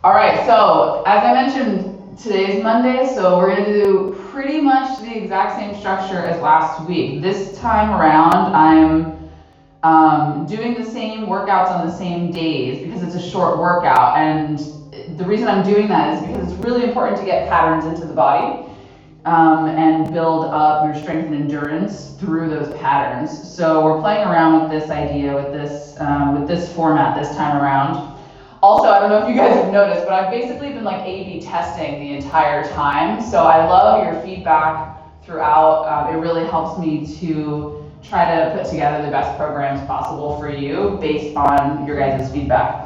All right, so as I mentioned, today's Monday, so we're going to do pretty much the exact same structure as last week. This time around, I'm doing the same workouts on the same days because it's a short workout. And the reason I'm doing that is because it's really important to get patterns into the body and build up your strength and endurance through those patterns. So we're playing around with this idea, with this format this time around. Also, I don't know if you guys have noticed, but I've basically been like A/B testing the entire time. So I love your feedback throughout. It really helps me to try to put together the best programs possible for you based on your guys' feedback.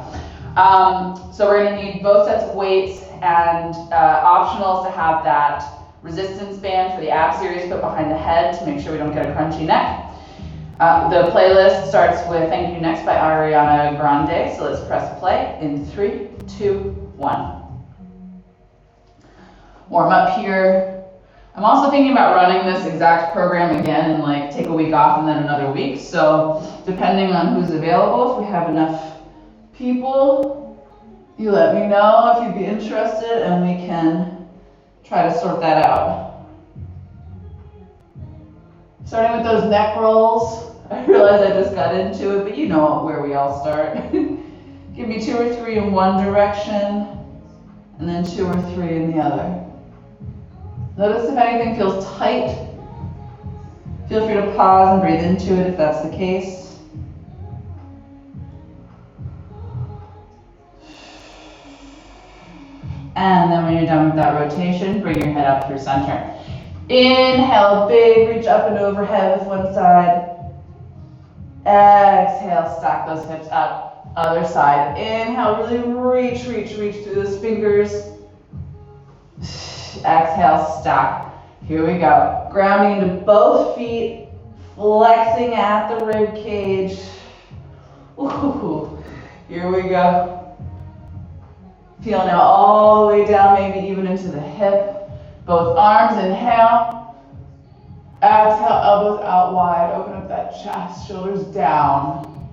So we're going to need both sets of weights, and optional is to have that resistance band for the ab series put behind the head to make sure we don't get a crunchy neck. The playlist starts with Thank You Next by Ariana Grande, so let's press play in 3, 2, 1. Warm up here. I'm also thinking about running this exact program again and like take a week off and then another week, so depending on who's available, if we have enough people, you let me know if you'd be interested and we can try to sort that out. Starting with those neck rolls. I realize I just got into it, but you know where we all start. Give me 2 or 3 in one direction, and then 2 or 3 in the other. Notice if anything feels tight. Feel free to pause and breathe into it if that's the case. And then when you're done with that rotation, bring your head up through center. Inhale, big reach up and overhead with one side. Exhale, stack those hips up. Other side. Inhale, really reach through those fingers. Exhale, stack. Here we go. Grounding into both feet, flexing at the rib cage. Ooh, here we go. Feel now all the way down, maybe even into the hip. Both arms, inhale. Exhale, elbows out wide, open up that chest, shoulders down.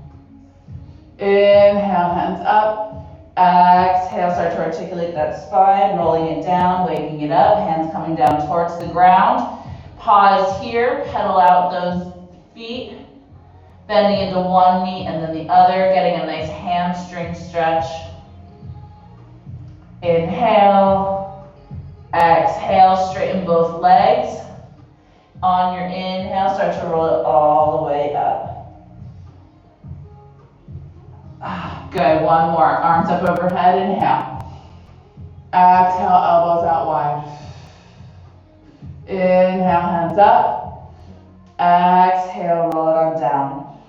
Inhale, hands up. Exhale, start to articulate that spine, rolling it down, waking it up, hands coming down towards the ground. Pause here, pedal out those feet, bending into one knee and then the other, getting a nice hamstring stretch. Inhale, exhale, straighten both legs. On your inhale, start to roll it all the way up. Good, one more. Arms up overhead, inhale. Exhale, elbows out wide. Inhale, hands up. Exhale, roll it on down.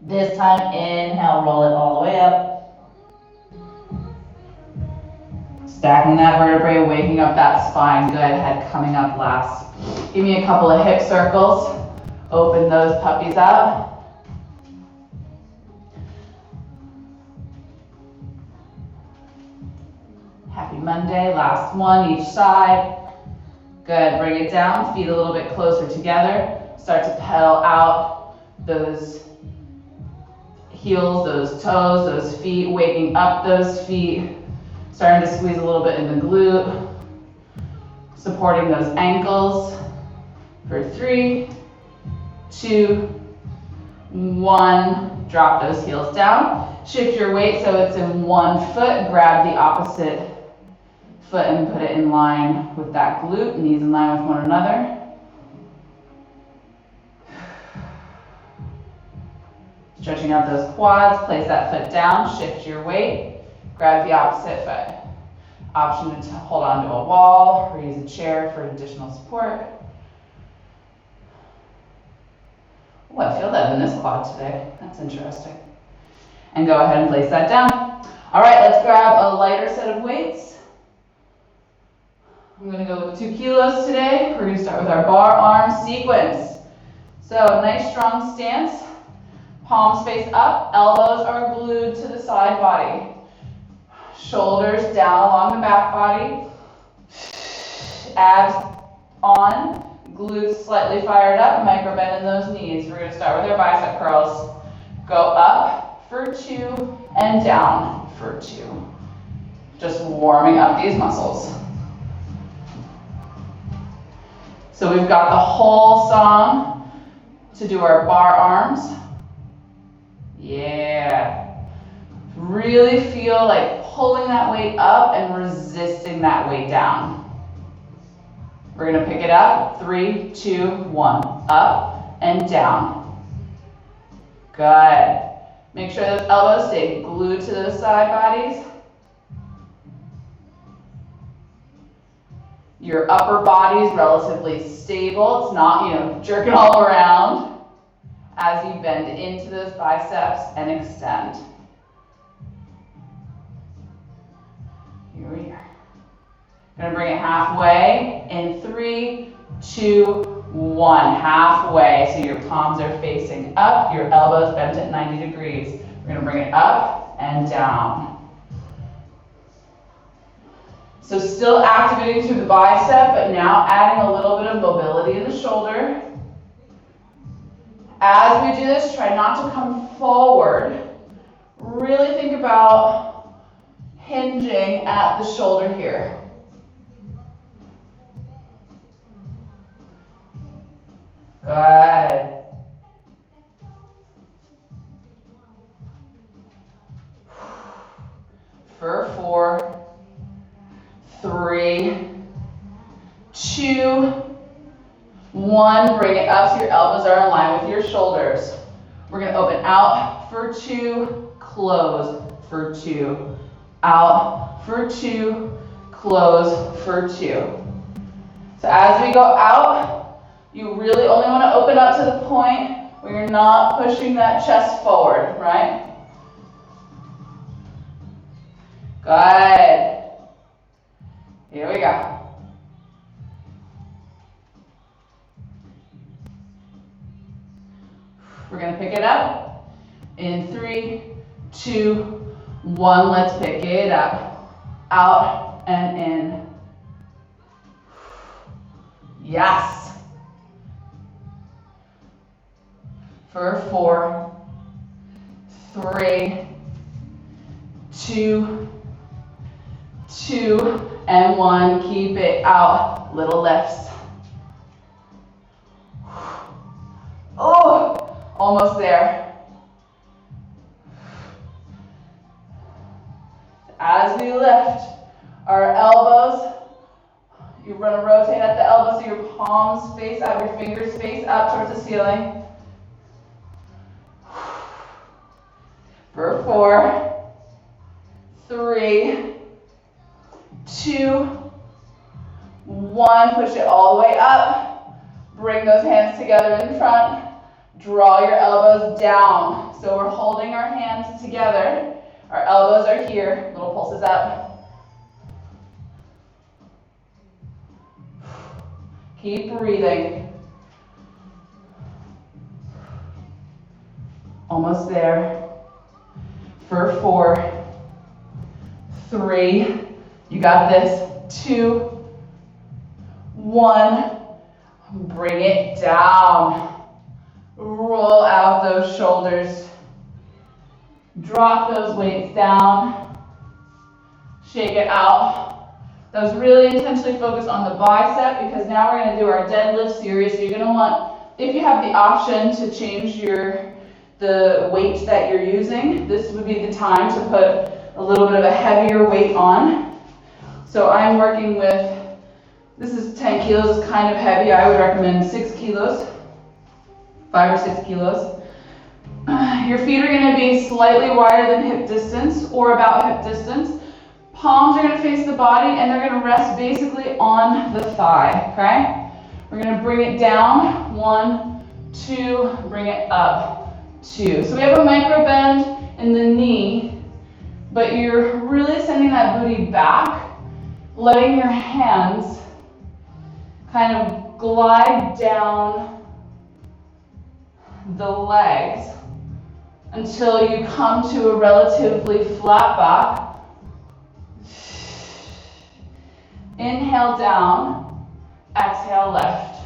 This time, inhale, roll it all the way up. Stacking that vertebrae, waking up that spine. Good, head coming up last. Give me a couple of hip circles. Open those puppies up. Happy Monday, last one, each side. Good, bring it down, feet a little bit closer together. Start to pedal out those heels, those toes, those feet, waking up those feet. Starting to squeeze a little bit in the glute, supporting those ankles for 3, 2, 1. Drop those heels down. Shift your weight so it's in one foot. Grab the opposite foot and put it in line with that glute. Knees in line with one another. Stretching out those quads. Place that foot down. Shift your weight. Grab the opposite foot. Option to hold onto a wall or use a chair for additional support. Oh, I feel that in this quad today. That's interesting. And go ahead and place that down. All right, let's grab a lighter set of weights. I'm going to go with 2 kilos today. We're going to start with our bar arm sequence. So nice strong stance. Palms face up. Elbows are glued to the side body. Shoulders down along the back body. Abs on. Glutes slightly fired up. Micro bend in those knees. We're going to start with our bicep curls. Go up for 2 and down for 2. Just warming up these muscles. So we've got the whole song to do our bar arms. Yeah. Really feel like pulling that weight up and resisting that weight down. We're gonna pick it up, 3, 2, 1. Up and down. Good. Make sure those elbows stay glued to those side bodies. Your upper body is relatively stable. It's not, jerking all around as you bend into those biceps and extend. Here we are. Gonna bring it halfway in 3, 2, 1. Halfway. So your palms are facing up, your elbows bent at 90 degrees. We're gonna bring it up and down. So still activating through the bicep, but now adding a little bit of mobility in the shoulder. As we do this, try not to come forward. Really think about hinging at the shoulder here. Good. For 4, 3, 2, 1. Bring it up so your elbows are in line with your shoulders. We're going to open out for 2, close for 2. Out for 2, close for 2. So as we go out, you really only want to open up to the point where you're not pushing that chest forward, right? Good. Here we go. We're going to pick it up in 3, 2, 1. Let's pick it up. Out and in. Yes. For 4, 3, 2, 2, and 1. Keep it out. Little lifts. Oh, almost there. As we lift our elbows, you're going to rotate at the elbows so your palms face up, your fingers face up towards the ceiling. For 4, 3, 2, 1. Push it all the way up. Bring those hands together in front. Draw your elbows down. So we're holding our hands together. Our elbows are here. Little pulses up. Keep breathing. Almost there. For 4, 3, you got this. 2, 1. Bring it down. Roll out those shoulders. Drop those weights down. Shake it out. That was really intentionally focused on the bicep because now we're going to do our deadlift series. So you're going to want, if you have the option to change the weight that you're using, this would be the time to put a little bit of a heavier weight on. So I'm working with, this is 10 kilos, it's kind of heavy. I would recommend 6 kilos, 5 or 6 kilos. Your feet are going to be slightly wider than hip distance or about hip distance. Palms are going to face the body and they're going to rest basically on the thigh, okay? We're going to bring it down, 1, 2, bring it up, 2. So we have a micro bend in the knee, but you're really sending that booty back, letting your hands kind of glide down the legs until you come to a relatively flat back. Inhale down, exhale lift.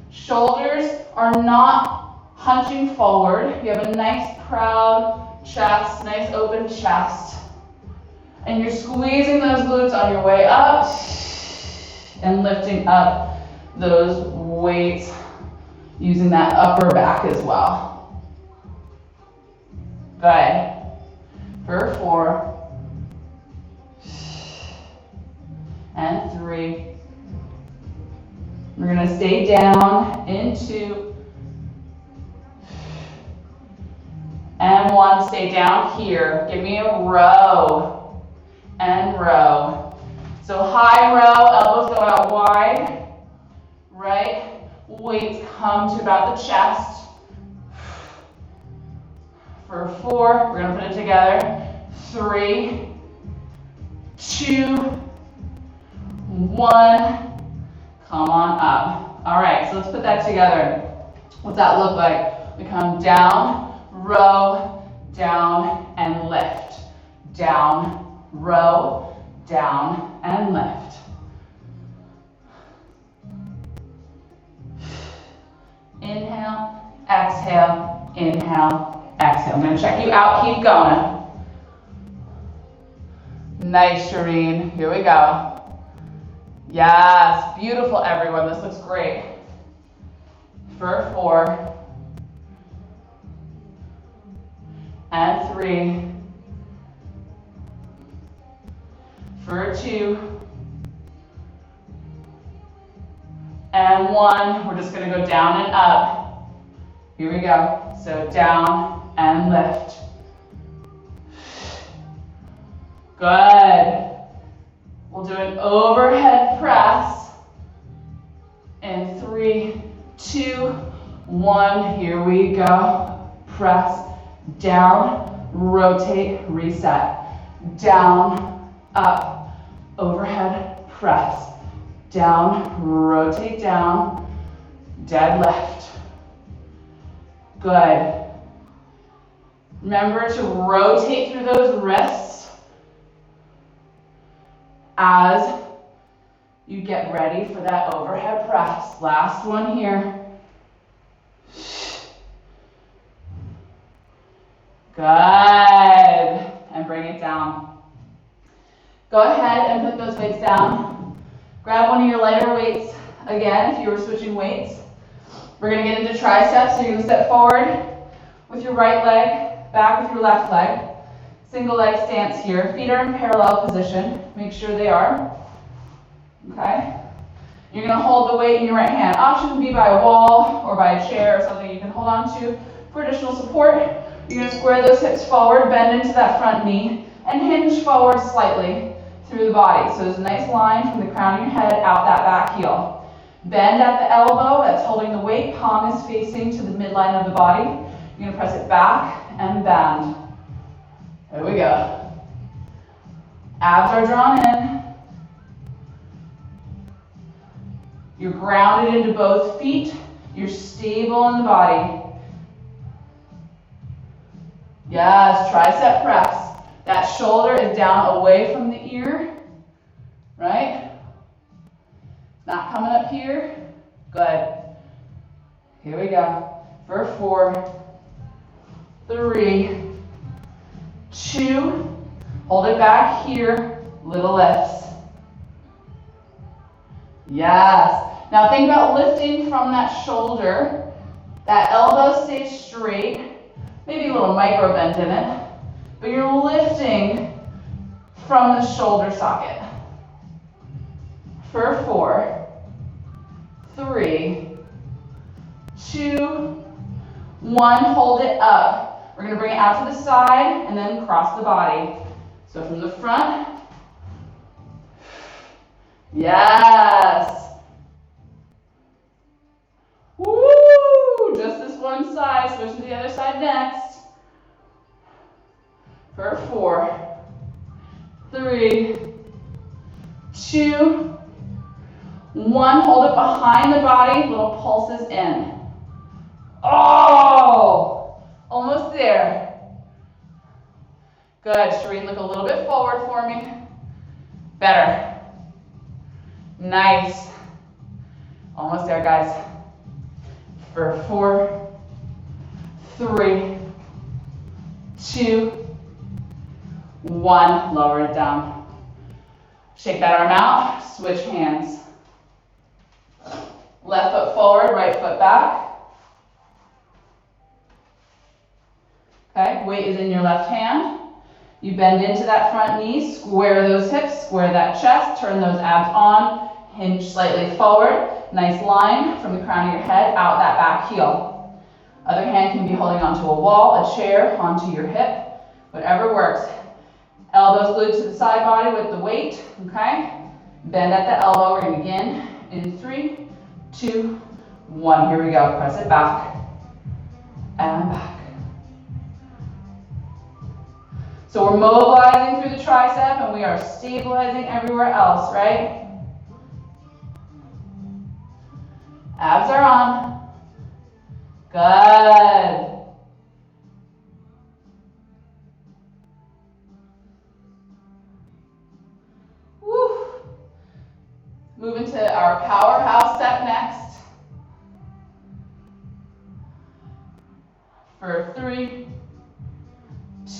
Shoulders are not hunching forward. You have a nice proud chest, nice open chest. And you're squeezing those glutes on your way up and lifting up those weights using that upper back as well. Good. For 4 and 3. We're going to stay down in 2 and 1. Stay down here. Give me a row and row. So high row, elbows go out wide, right? Weights come to about the chest. For 4, we're going to put it together. 3, 2, 1. Come on up. All right, so let's put that together. What's that look like? We come down, row, down, and lift. Down, row, down, and lift. Inhale, exhale, inhale, exhale. I'm going to check you out. Keep going. Nice, Shireen. Here we go. Yes, beautiful, everyone. This looks great. For 4 and 3. For 2 and 1. We're just going to go down and up. Here we go. So down and lift. Good. We'll do an overhead press in 3, 2, 1. Here we go. Press, down, rotate, reset. Down, up, overhead press. Down, rotate down, deadlift. Good. Remember to rotate through those wrists as you get ready for that overhead press. Last one here. Good. And bring it down. Go ahead and put those weights down. Grab one of your lighter weights again if you were switching weights. We're going to get into triceps, so you're going to step forward with your right leg, back with your left leg. Single leg stance here. Feet are in parallel position. Make sure they are. Okay? You're going to hold the weight in your right hand. Option can be by a wall or by a chair or something you can hold on to for additional support. You're going to square those hips forward, bend into that front knee, and hinge forward slightly through the body. So there's a nice line from the crown of your head out that back heel. Bend at the elbow, that's holding the weight. Palm is facing to the midline of the body. You're going to press it back and bend. There we go. Abs are drawn in. You're grounded into both feet. You're stable in the body. Yes, tricep press. That shoulder is down away from the ear, right? Not coming up here. Good. Here we go. For 4, 3, 2. Hold it back here. Little lifts. Yes. Now think about lifting from that shoulder. That elbow stays straight. Maybe a little micro bend in it. But you're lifting from the shoulder socket. For 4, 3, 2, 1. Hold it up. We're going to bring it out to the side and then cross the body. So from the front. Yes. Woo! Just this one side. Switch to the other side next. For 4, 3, 2, 1. Hold it behind the body. Little pulses in. Oh! Almost there. Good. Shireen, look a little bit forward for me. Better. Nice. Almost there, guys. For 4, 3, 2, 1. Lower it down. Shake that arm out, switch hands. Left foot forward, right foot back. Okay, weight is in your left hand. You bend into that front knee, square those hips, square that chest, turn those abs on, hinge slightly forward. Nice line from the crown of your head, out that back heel. Other hand can be holding onto a wall, a chair, onto your hip, whatever works. Elbows glued to the side body with the weight, okay? Bend at the elbow, we're gonna begin in 3, 2, 1. Here we go, press it back and back. So we're mobilizing through the tricep and we are stabilizing everywhere else, right? Abs are on. Good. Woo. Move into our powerhouse set next. For 3,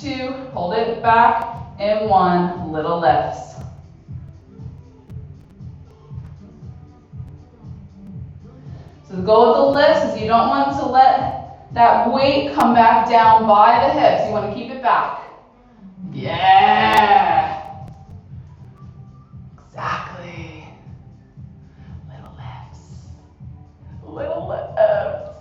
2, hold it back, and 1, little lifts. So the goal with the lifts is you don't want to let that weight come back down by the hips. You want to keep it back. Yeah. Exactly. Little lifts. Little lifts.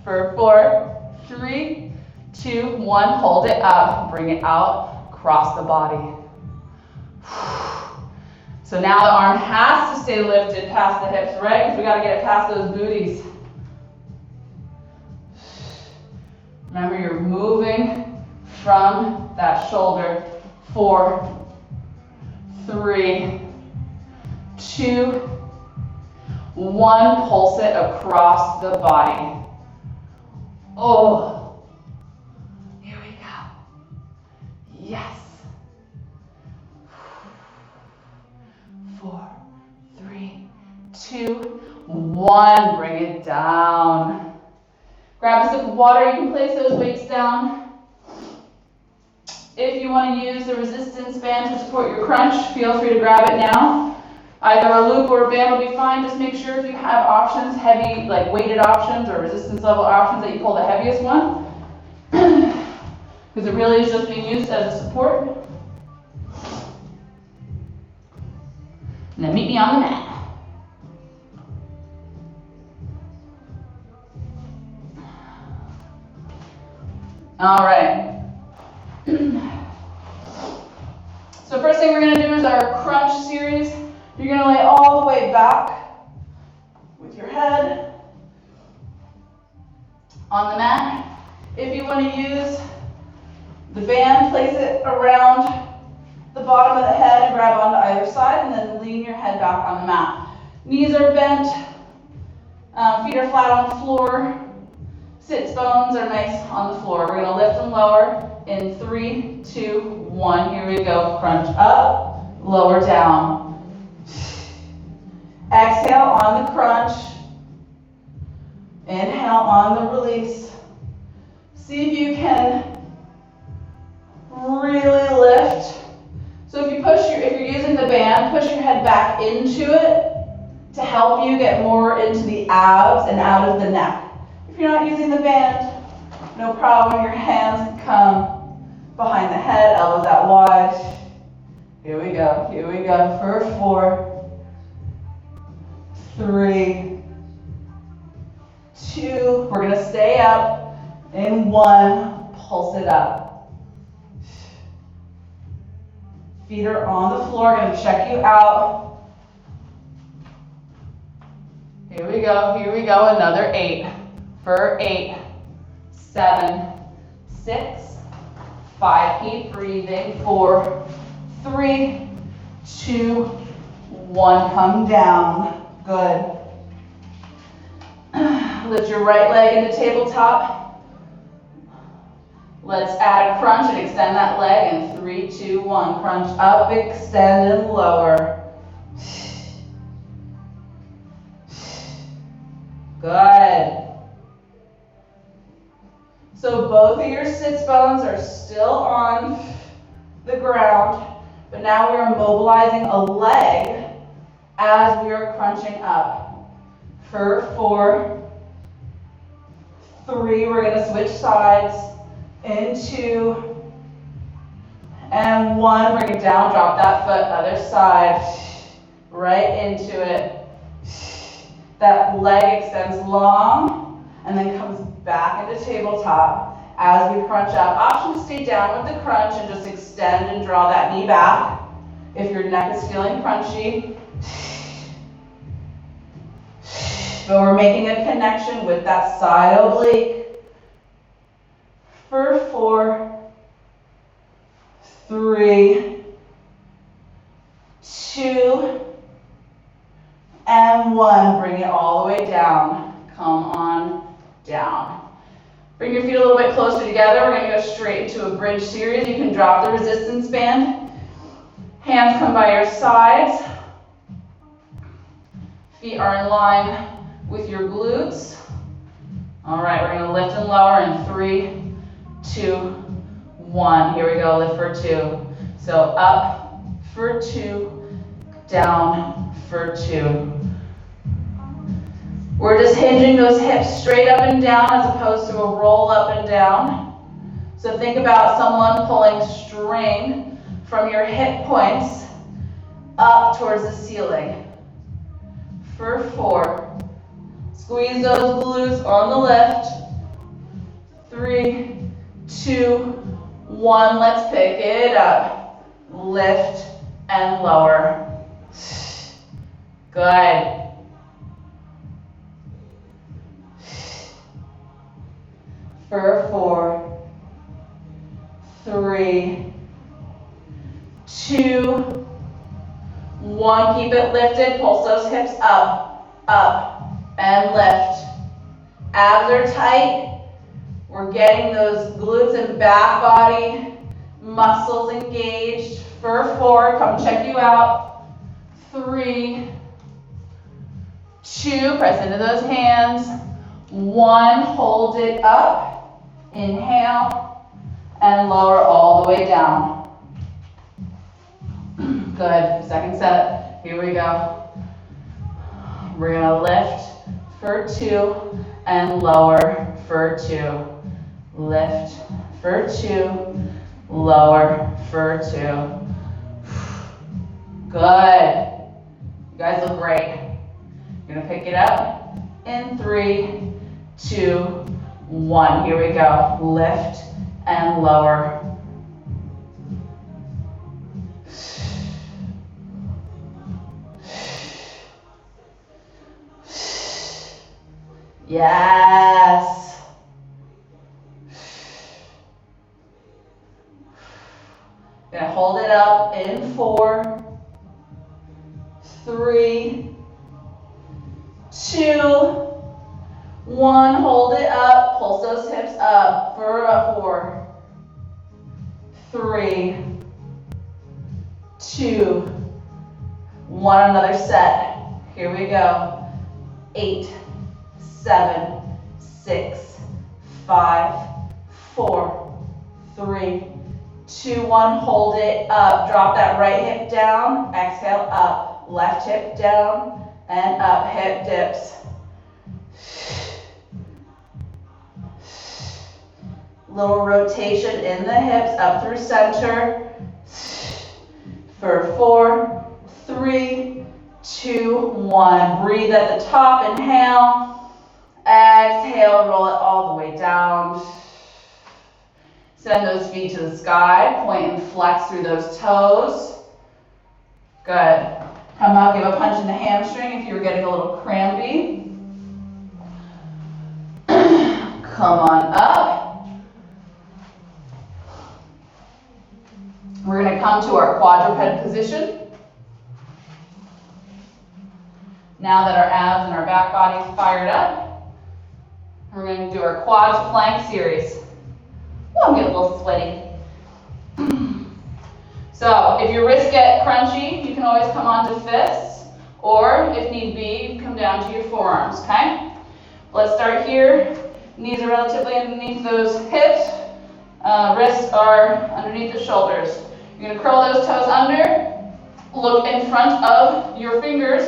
For 4, 3, 2, 1, hold it up, bring it out, cross the body. So now the arm has to stay lifted past the hips, right? Because we got to get it past those booties. Remember, you're moving from that shoulder. 4, 3, 2, 1, pulse it across the body. Oh. Here we go. Yes. 4, 3, 2, 1. Bring it down. Grab a sip of water. You can place those weights down. If you want to use the resistance band to support your crunch, feel free to grab it now. Either a loop or a band will be fine. Just make sure if you have options, heavy, like weighted options or resistance level options, that you pull the heaviest one. Because it really is just being used as a support. And then meet me on the mat. All right. So first thing we're going to do is our crunch series. You're going to lay all the way back with your head on the mat. If you want to use the band, place it around the bottom of the head, grab onto either side, and then lean your head back on the mat. Knees are bent, feet are flat on the floor, sits bones are nice on the floor. We're going to lift and lower in 3, 2, 1. Here we go. Crunch up, lower down. Exhale on the crunch. Inhale on the release. See if you can really lift. So if you're using the band, push your head back into it to help you get more into the abs and out of the neck. If you're not using the band, no problem. Your hands can come behind the head, elbows out wide. Here we go. Here we go. For 4, 3, 2. We're going to stay up. In 1, pulse it up. Feet are on the floor. Going to check you out. Here we go. Here we go. Another 8. For 8, 7, 6, 5. Keep breathing. 4, 3, 2, 1. Come down. Good. Lift your right leg into tabletop. Let's add a crunch and extend that leg in 3, 2, 1. Crunch up, extend, and lower. Good. So both of your sits bones are still on the ground, but now we are mobilizing a leg as we are crunching up. For 4, 3, we're going to switch sides. In 2, and 1, bring it down, drop that foot, other side, right into it. That leg extends long and then comes back into tabletop as we crunch up. Option to stay down with the crunch and just extend and draw that knee back if your neck is feeling crunchy. But we're making a connection with that side oblique. For 4, 3, 2, and 1. Bring it all the way down. Come on down. Bring your feet a little bit closer together. We're going to go straight into a bridge series. You can drop the resistance band. Hands come by your sides. Feet are in line with your glutes. All right, we're going to lift and lower in 3, 2, 1. Here we go, lift for 2. So up for 2, down for 2. We're just hinging those hips straight up and down as opposed to a roll up and down. So think about someone pulling string from your hip points up towards the ceiling. For 4. Squeeze those glutes on the lift. 3, 2, 1. Let's pick it up. Lift and lower. Good. For 4, 3, 2, 1. Keep it lifted. Pulse those hips up, up, and lift. Abs are tight. We're getting those glutes and back body muscles engaged. For 4, come check you out. 3, 2, press into those hands. 1, hold it up. Inhale and lower all the way down. Good. Second set. Here we go. We're going to lift for 2 and lower for 2. Lift for 2, lower for 2. Good. You guys look great. You're going to pick it up in 3, 2, 1. Here we go. Lift and lower. Yes. Gonna hold it up in 4, 3, 2, 1. Hold it up. Pulse those hips up for a 4, 3, 2, 1. Another set. Here we go. 8, 7, 6, 5, 4, 3, 2, 1. Hold it up. Drop that right hip down. Exhale up. Left hip down and up. Hip dips. Little rotation in the hips up through center. For 4, 3, 2, 1. Breathe at the top. Inhale. Exhale. Roll it all the way down. Send those feet to the sky. Point and flex through those toes. Good. Come up. Give a punch in the hamstring if you're getting a little crampy. Come on up. We're going to come to our quadruped position. Now that our abs and our back body is fired up, we're going to do our quads plank series. Oh, I'm getting a little sweaty. So if your wrists get crunchy, you can always come onto fists, or if need be, you can come down to your forearms, okay? Let's start here Knees are relatively underneath those hips. Wrists are underneath the shoulders. You're going to curl those toes under. Look in front of your fingers.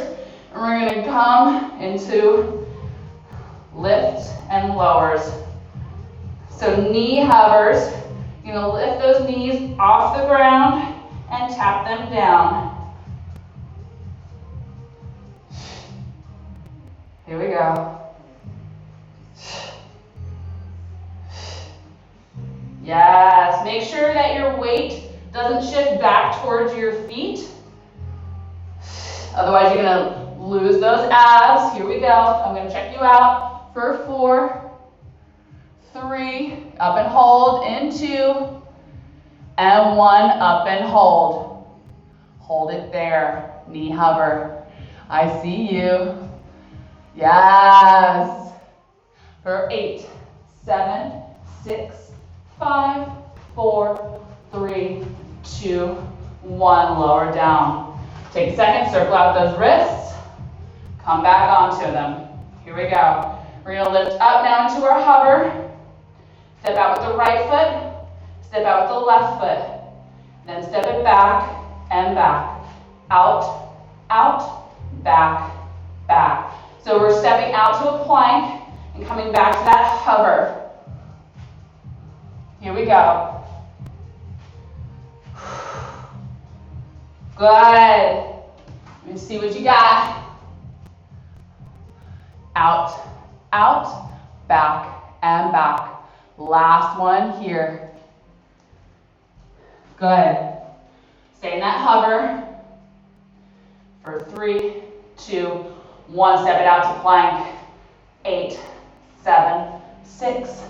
And we're going to come into lifts and lowers. So knee hovers. You're going to lift those knees off the ground and tap them down. Here we go. Yes, make sure that your weight doesn't shift back towards your feet. Otherwise, you're going to lose those abs. Here we go. I'm going to check you out for 4, 3, up and hold, in 2, and 1, up and hold. Hold it there. Knee hover. I see you. Yes. For 8, 7, 6, 5, 4, 3, 2, 1. Lower down. Take a second, circle out those wrists. Come back onto them. Here we go. We're going to lift up now into our hover. Step out with the right foot. Step out with the left foot. Then step it back and back. Out, out, back, back. So we're stepping out to a plank and coming back to that hover. Here we go. Good. Let me see what you got. Out, out, back, and back. Last one here. Good. Stay in that hover for 3, 2, 1. Step it out to plank. 8, 7, 6,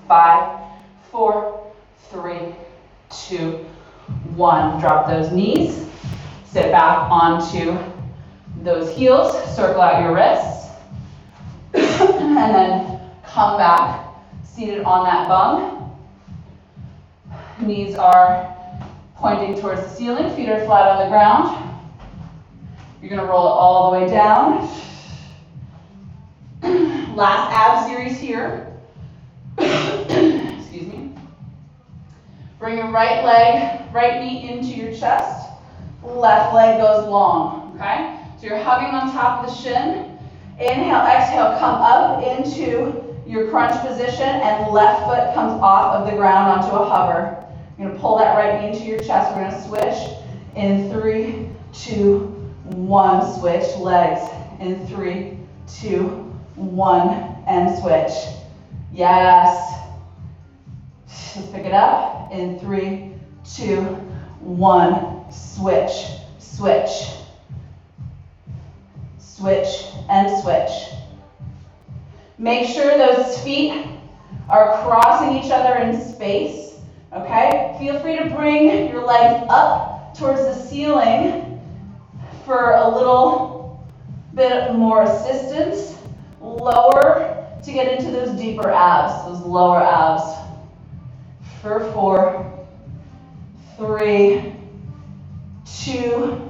5, 4, 3, 2, 1. Drop those knees. Sit back onto those heels. Circle out your wrists. And then come back, seated on that bum. Knees are pointing towards the ceiling. Feet are flat on the ground. You're going to roll it all the way down. Last ab series here. Excuse me. Bring your right leg, right knee into your chest. Left leg goes long, okay? So you're hugging on top of the shin. Inhale, exhale, come up into your crunch position and left foot comes off of the ground onto a hover. You're going to pull that right knee into your chest. We're going to switch in 3, 2, 1. Switch legs in 3, 2, 1 and switch. Yes. Let's pick it up in 3, 2, 1. Switch, switch. Switch and switch. Make sure those feet are crossing each other in space, okay? Feel free to bring your legs up towards the ceiling for a little bit more assistance. Lower to get into those deeper abs, those lower abs. For 4, 3, 2,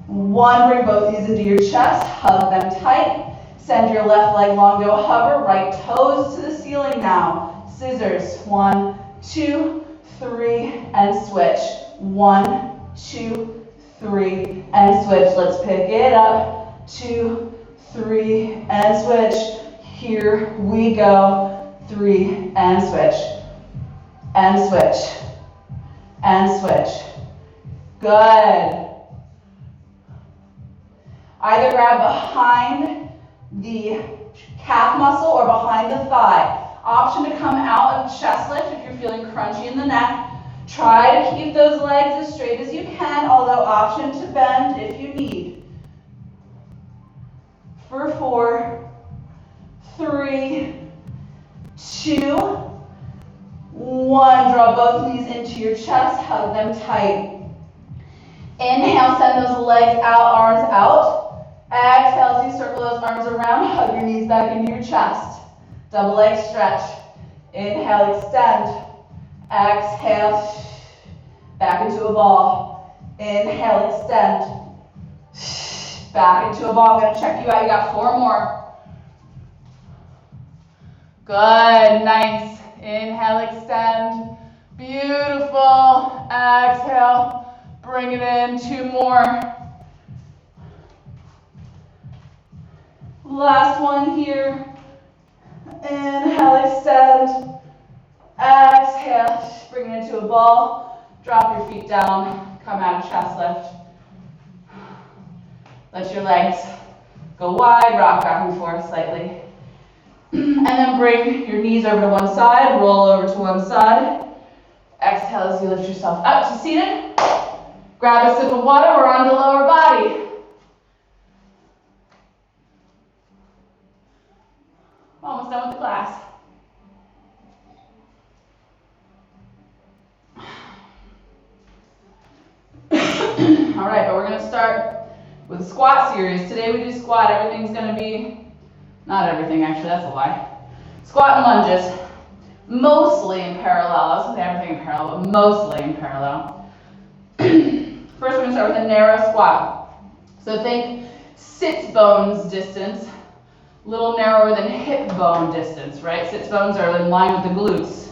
1. Bring both knees into your chest. Hug them tight. Send your left leg long to a hover. Right toes to the ceiling now. Scissors. 1, 2, 3, and switch. 1, 2, 3, and switch. Let's pick it up. 2, 3, and switch. Here we go. 3, and switch. And switch. And switch. Good. Either grab behind the calf muscle or behind the thigh. Option to come out of chest lift if you're feeling crunchy in the neck. Try to keep those legs as straight as you can, although option to bend if you need. For 4, 3, 2, 1. Draw both knees into your chest. Hug them tight. Inhale, send those legs out, arms out. Exhale as you circle those arms around. Hug your knees back into your chest. Double leg stretch. Inhale, extend. Exhale, back into a ball. Inhale, extend. Back into a ball. I'm going to check you out. You got 4 more. Good, nice. Inhale, extend. Beautiful. Exhale, bring it in. 2 more. Last one here. Inhale, extend. Exhale, bring it into a ball. Drop your feet down. Come out of chest lift. Let your legs go wide, rock back and forth slightly. And then bring your knees over to one side, roll over to one side. Exhale as you lift yourself up to seated. Grab a sip of water, we're on the lower body. Almost done with the class. All right, but we're gonna start with a squat series. Today we do squat. Everything's gonna be, not everything actually, that's a lie. Squat and lunges, mostly in parallel. I was gonna say everything in parallel, but mostly in parallel. First we're gonna start with a narrow squat. So think sits bones distance, a little narrower than hip bone distance, right? Sits bones are in line with the glutes.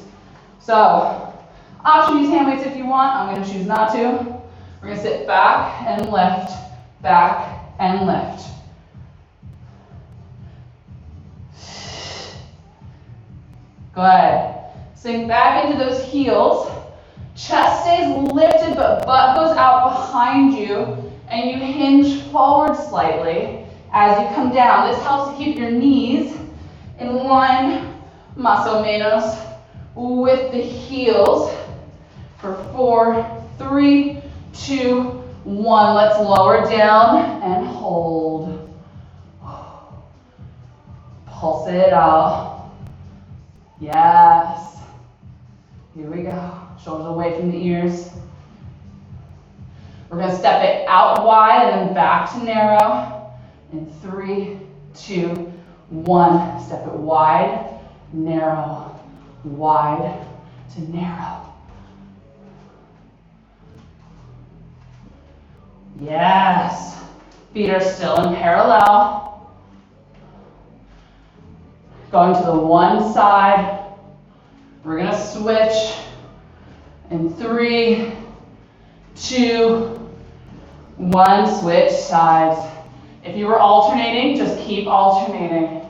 So, option use hand weights if you want. I'm gonna choose not to. We're gonna sit back and lift, back and lift. Good. Sink back into those heels. Chest stays lifted, but butt goes out behind you, and you hinge forward slightly as you come down. This helps to keep your knees in line, más o menos, with the heels. For 4, 3, 2, 1. Let's lower down and hold. Pulse it out. Yes. Here we go. Shoulders away from the ears. We're going to step it out wide and then back to narrow. In 3, 2, 1. Step it wide, narrow, wide to narrow. Yes. Feet are still in parallel. Going to the one side. We're going to switch in 3, 2, 1. Switch sides. If you were alternating, just keep alternating.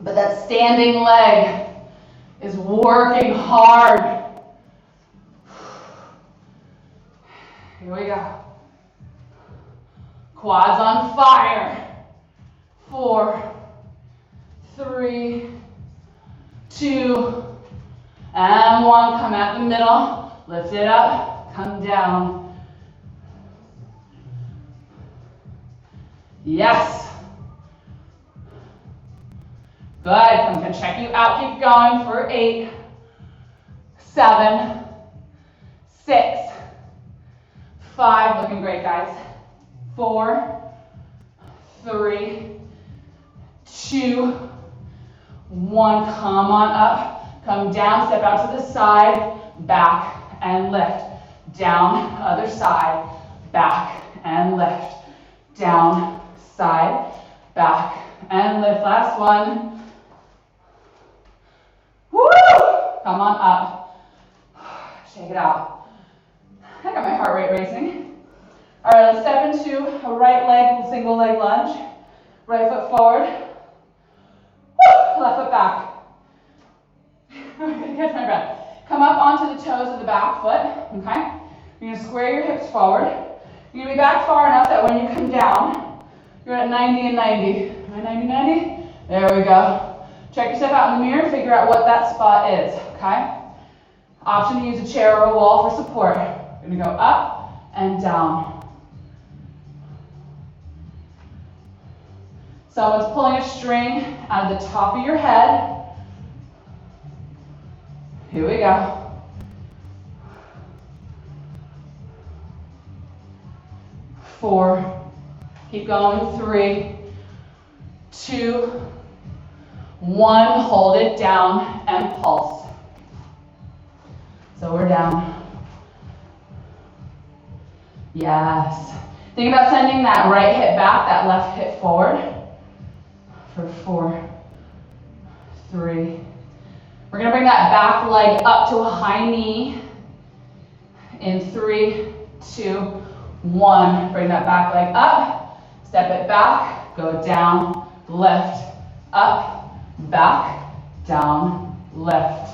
But that standing leg is working hard. Here we go. Quads on fire. 4, 3, 2, and 1. Come at the middle. Lift it up. Come down. Yes. Good. I'm going to check you out. Keep going for 8, 7, 6, 5. Looking great, guys. 4, 3, 2, 1. Come on up. Come down. Step out to the side. Back and lift. Down. Other side. Back and lift. Down. Side. Back and lift. Last one. Woo! Come on up. Shake it out. I got my heart rate racing. All right, let's step into a right leg, single leg lunge. Right foot forward. Woo! Left foot back. I'm gonna catch my breath. Come up onto the toes of the back foot, okay? You're gonna square your hips forward. You're gonna be back far enough that when you come down, you're at 90 and 90. Am I 90, 90? There we go. Check yourself out in the mirror, figure out what that spot is, okay? Option to use a chair or a wall for support. You're gonna go up and down. Someone's pulling a string out of the top of your head. Here we go. 4, keep going. 3, 2, 1. Hold it down and pulse. So we're down. Yes. Think about sending that right hip back, that left hip forward. for 4, 3. We're gonna bring that back leg up to a high knee in 3, 2, 1. Bring that back leg up, step it back, go down, lift, up, back, down, lift.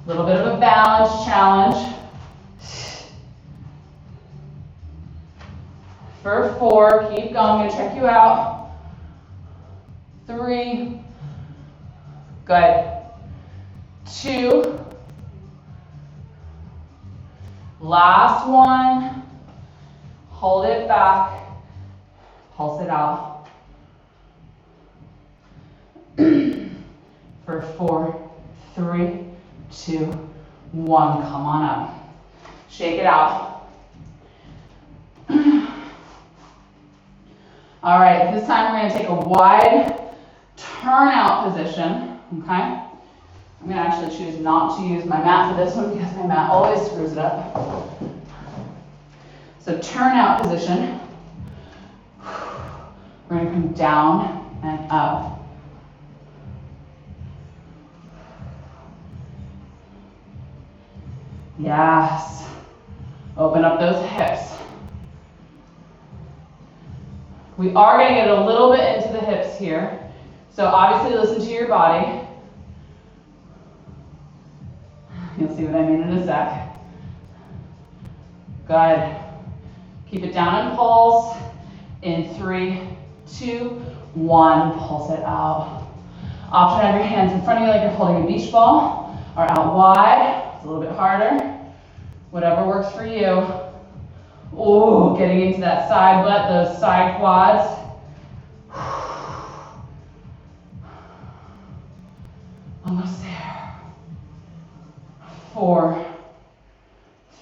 A little bit of a balance challenge. For 4, keep going, I'm gonna check you out. 3, good. 2, last one, hold it back, pulse it out. For 4, 3, 2, 1, come on up. Shake it out. All right, this time we're gonna take a wide turnout position, okay? I'm gonna actually choose not to use my mat for this one because my mat always screws it up. So turnout position. We're gonna come down and up. Yes. Open up those hips. We are going to get a little bit into the hips here. So obviously listen to your body. You'll see what I mean in a sec. Good. Keep it down and pulse. In 3, 2, 1. Pulse it out. Option to have your hands in front of you like you're holding a beach ball or out wide. It's a little bit harder. Whatever works for you. Oh, getting into that side butt, those side quads. Almost there. 4,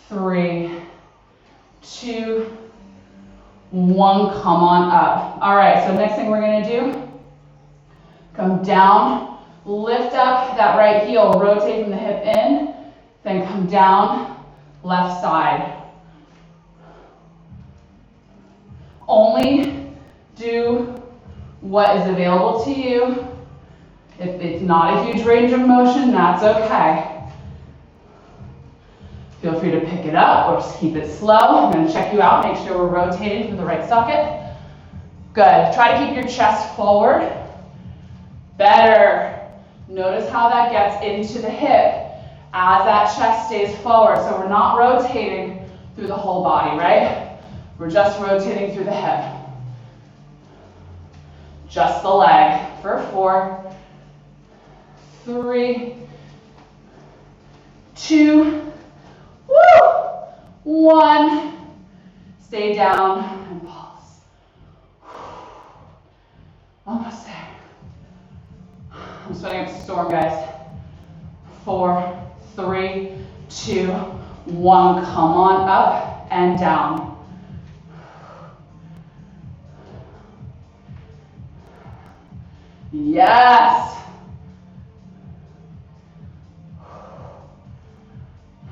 3, 2, 1, come on up. All right, so next thing we're gonna do, come down, lift up that right heel, rotate from the hip in, then come down, left side. Only do what is available to you. If it's not a huge range of motion, that's okay. Feel free to pick it up or just keep it slow. I'm going to check you out, make sure we're rotating through the right socket. Good. Try to keep your chest forward. Better. Notice how that gets into the hip as that chest stays forward. So we're not rotating through the whole body, right? We're just rotating through the hip. Just the leg. For 4, 3, 2, 1. Stay down and pause. Almost there. I'm sweating up a storm, guys. 4, 3, 2, 1. Come on up and down. Yes.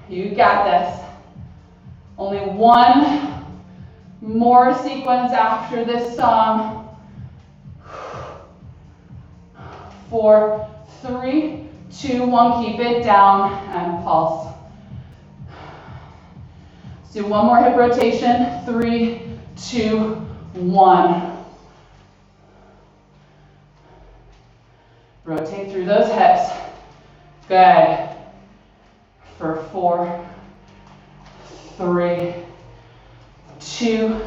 You got this. Only one more sequence after this song. 4, 3, 2, 1. Keep it down and pulse. Let's do one more hip rotation. 3, 2, 1. Rotate through those hips. Good. For 4, 3, 2,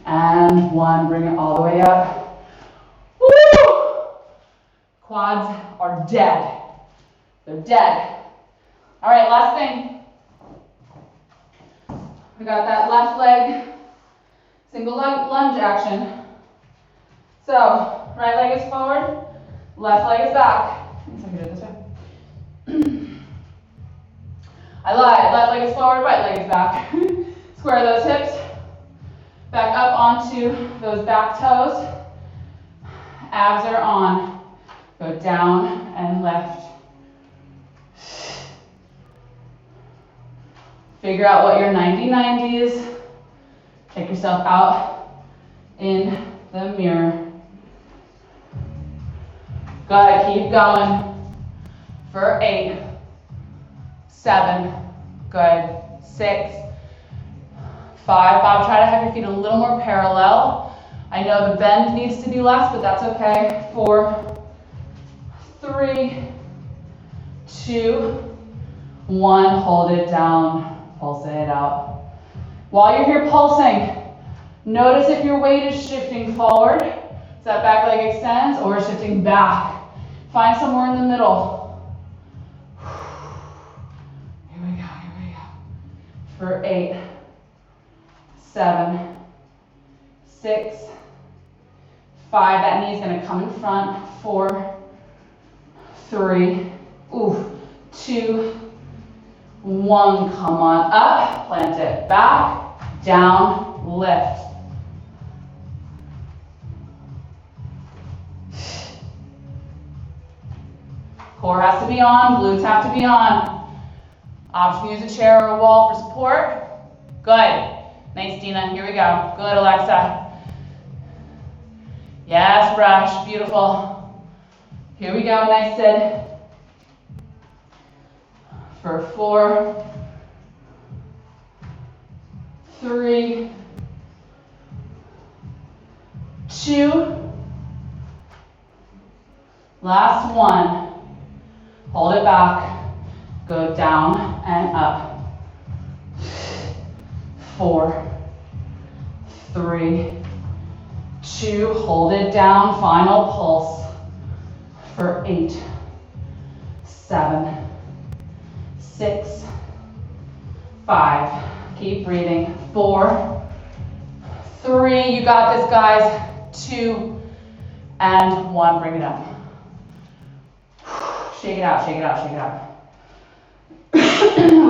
and 1. Bring it all the way up. Woo! Quads are dead. They're dead. All right, last thing. We got that left leg, single lunge action. So, right leg is forward. Left leg is back. Let's do it this way. I lied. Left leg is forward, right leg is back. Square those hips. Back up onto those back toes. Abs are on. Go down and lift. Figure out what your 90-90 is. Take yourself out in the mirror. Good, keep going for 8, 7, good, 6, 5. Bob, try to have your feet a little more parallel. I know the bend needs to be less, but that's okay. 4, 3, 2, 1. Hold it down, pulse it out. While you're here pulsing, notice if your weight is shifting forward, so that back leg extends, or shifting back. Find somewhere in the middle. Here we go, here we go. For 8, 7, 6, 5. That knee's gonna come in front. 4, 3, 2, 1. Come on up, plant it back, down, lift. Core has to be on, glutes have to be on. Option to use a chair or a wall for support. Good. Nice, Dina. Here we go. Good, Alexa. Yes, Rush. Beautiful. Here we go. Nice, Sid. For 4, 3, 2. Last 1. Hold it back, go down and up. 4, 3, 2, hold it down, final pulse for 8, 7, 6, 5, keep breathing. 4, 3, you got this, guys. 2 and 1, bring it up. Shake it out, shake it out, shake it out. We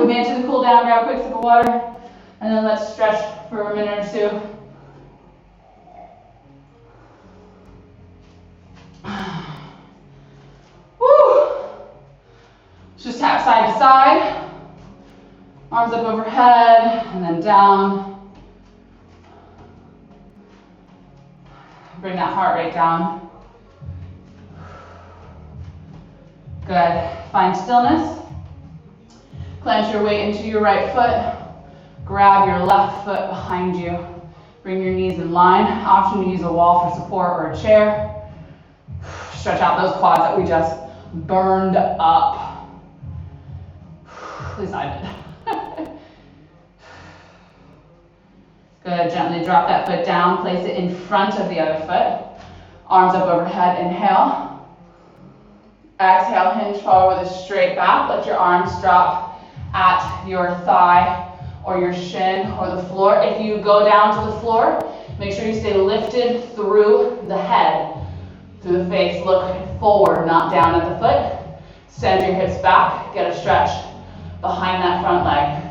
made it to the cool down, grab a quick sip of water, and then let's stretch for a minute or 2. Woo! Just tap side to side. Arms up overhead, and then down. Bring that heart rate down. Good. Find stillness. Clench your weight into your right foot. Grab your left foot behind you. Bring your knees in line. Option to use a wall for support or a chair. Stretch out those quads that we just burned up. At least I did. Good. Gently drop that foot down. Place it in front of the other foot. Arms up overhead. Inhale. Exhale, hinge forward with a straight back. Let your arms drop at your thigh or your shin or the floor. If you go down to the floor, make sure you stay lifted through the head, through the face. Look forward, not down at the foot. Send your hips back. Get a stretch behind that front leg.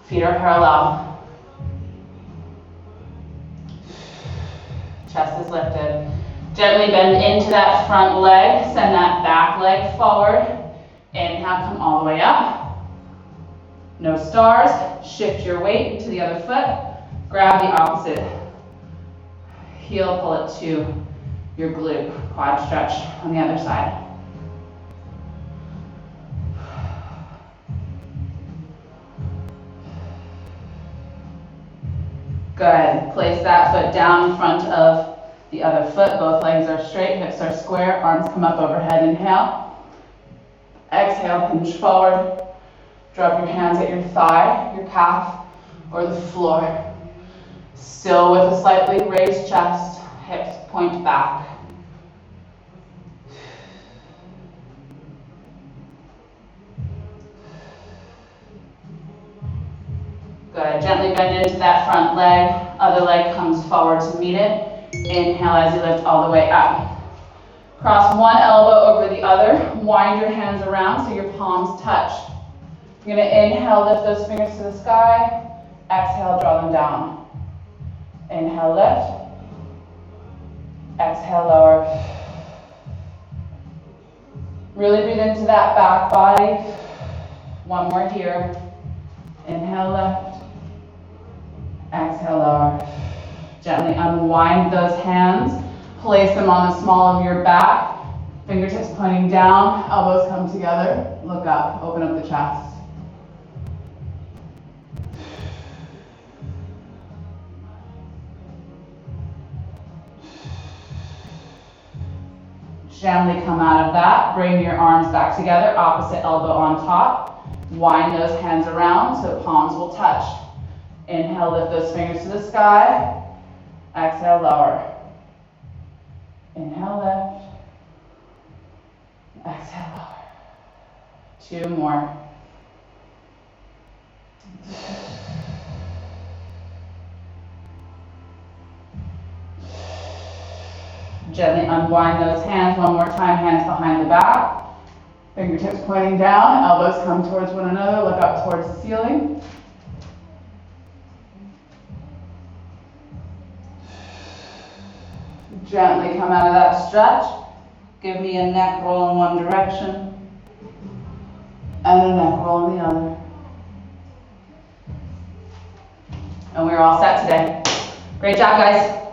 Feet are parallel. Chest is lifted. Gently bend into that front leg, send that back leg forward. Inhale, come all the way up. No stars, shift your weight to the other foot. Grab the opposite heel, pull it to your glute. Quad stretch on the other side. Good, place that foot down in front of the other foot. Both legs are straight, hips are square, arms come up overhead. Inhale. Exhale, hinge forward. Drop your hands at your thigh, your calf, or the floor. Still with a slightly raised chest, hips point back. Good, gently bend into that front leg. Other leg comes forward to meet it. Inhale as you lift all the way up. Cross one elbow over the other. Wind your hands around so your palms touch. You're going to inhale, lift those fingers to the sky. Exhale, draw them down. Inhale, lift. Exhale, lower. Really breathe into that back body. One more here. Inhale, lift. Exhale, lower. Gently unwind those hands. Place them on the small of your back. Fingertips pointing down, elbows come together. Look up, open up the chest. Gently come out of that. Bring your arms back together, opposite elbow on top. Wind those hands around so palms will touch. Inhale, lift those fingers to the sky. Exhale, lower. Inhale, lift. Exhale, lower. 2 more. Gently unwind those hands 1 more time, hands behind the back. Fingertips pointing down, elbows come towards one another, look up towards the ceiling. Gently come out of that stretch. Give me a neck roll in one direction and a neck roll in the other. And we're all set today. Great job, guys.